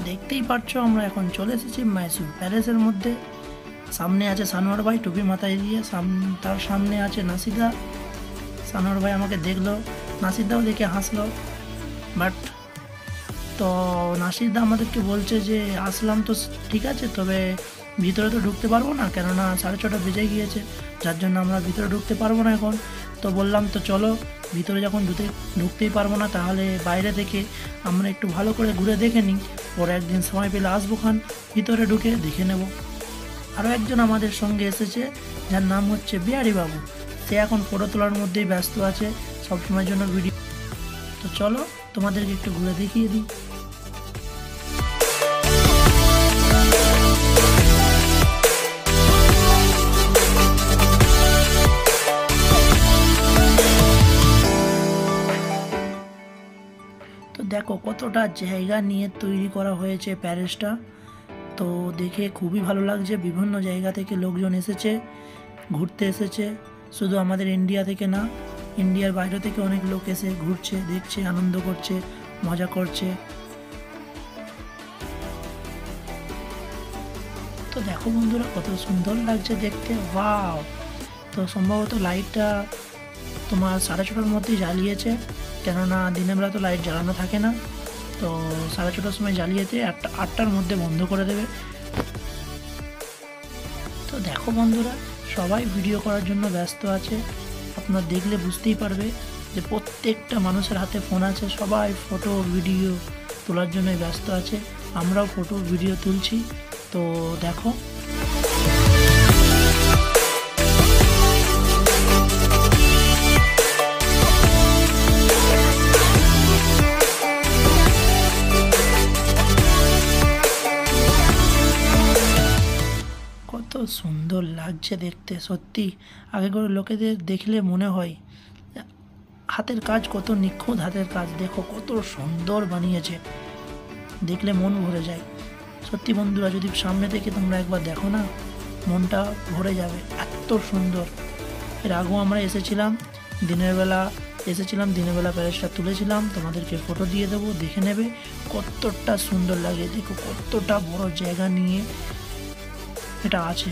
দেখতেই পাচ্ছ আমরা এখন চলে এসেছি মাইসুর প্যালেসের মধ্যে। সামনে আছে সানোয়ার ভাই টুপি মাথায় দিয়ে, তার সামনে আছে নাসিদা। সানোয়ার ভাই আমাকে দেখলো, নাসিদাও দেখে হাসলো। বাট তো নাসিদা আমাদেরকে বলছে যে আসলাম তো ঠিক আছে, তবে ভিতরে তো ঢুকতে পারবো না, কেননা 6:30 বেজে গিয়েছে, যার জন্য আমরা ভিতরে ঢুকতে পারবো না এখন। তো বললাম তো চলো, ভিতরে যখন ঢুকতেই পারবো না তাহলে বাইরে থেকে আমরা একটু ভালো করে ঘুরে দেখে নিই, পরে একদিন সময় পেলে আসবো খান ভিতরে ঢুকে দেখে নেব। আরও একজন আমাদের সঙ্গে এসেছে, যার নাম হচ্ছে বিহারি বাবু। সে এখন ফটো তোলার মধ্যেই ব্যস্ত আছে, সবসময়ের জন্য ভিডিও। তো চলো তোমাদেরকে একটু ঘুরে দেখিয়ে দিই। তো দেখো কতটা জায়গা নিয়ে তৈরি করা হয়েছে প্যালেসটা, তো দেখে খুবই ভালো লাগছে। বিভিন্ন জায়গা থেকে লোকজন এসেছে, ঘুরতে এসেছে, শুধু আমাদের ইন্ডিয়া থেকে না, ইন্ডিয়ার বাইরে থেকে অনেক লোক এসে ঘুরছে, দেখছে, আনন্দ করছে, মজা করছে। তো দেখো বন্ধুরা কত সুন্দর লাগছে দেখতে, ওয়াও। তো সম্ভবত লাইটটা তোমার 6:30-র মধ্যেই জ্বালিয়েছে, কেননা দিনের বেলা তো লাইট জ্বালানো থাকে না। তো 6:30-র সময় জ্বালিয়েছে, 8টার মধ্যে বন্ধ করে দেবে। তো দেখো বন্ধুরা সবাই ভিডিও করার জন্য ব্যস্ত আছে, আপনারা দেখলে বুঝতেই পারবে যে প্রত্যেকটা মানুষের হাতে ফোন আছে, সবাই ফটো ভিডিও তোলার জন্যই ব্যস্ত আছে। আমরাও ফটো ভিডিও তুলছি, তো দেখো। কত সুন্দর লাগছে দেখতে, সত্যি আগে করে লোকেদের দেখলে মনে হয় হাতের কাজ, কত নিখুঁত হাতের কাজ, দেখো কত সুন্দর বানিয়েছে, দেখলে মন ভরে যায়। সত্যি বন্ধুরা যদি সামনে থেকে তোমরা একবার দেখো না, মনটা ভরে যাবে, এত সুন্দর। এর আগেও আমরা এসেছিলাম দিনের বেলা, প্যালেসটা তুলেছিলাম, তোমাদেরকে ফটো দিয়ে দেবো, দেখে নেবে কতটা সুন্দর লাগে। দেখো কতটা বড় জায়গা নিয়ে এটা আছে।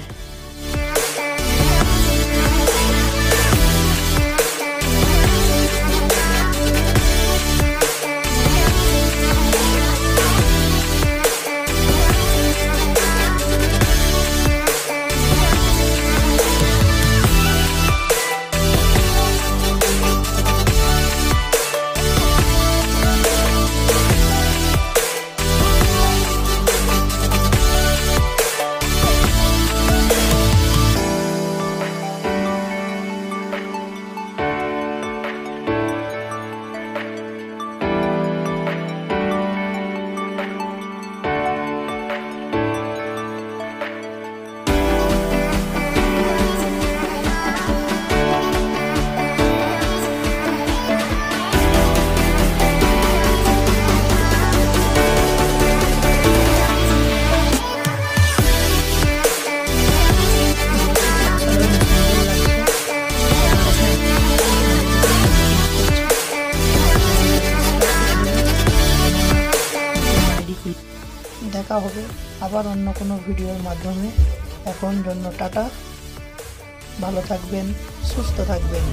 দেখা হবে আবার অন্য কোনো ভিডিওর মাধ্যমে। এখন জন্য টাটা, ভালো থাকবেন, সুস্থ থাকবেন।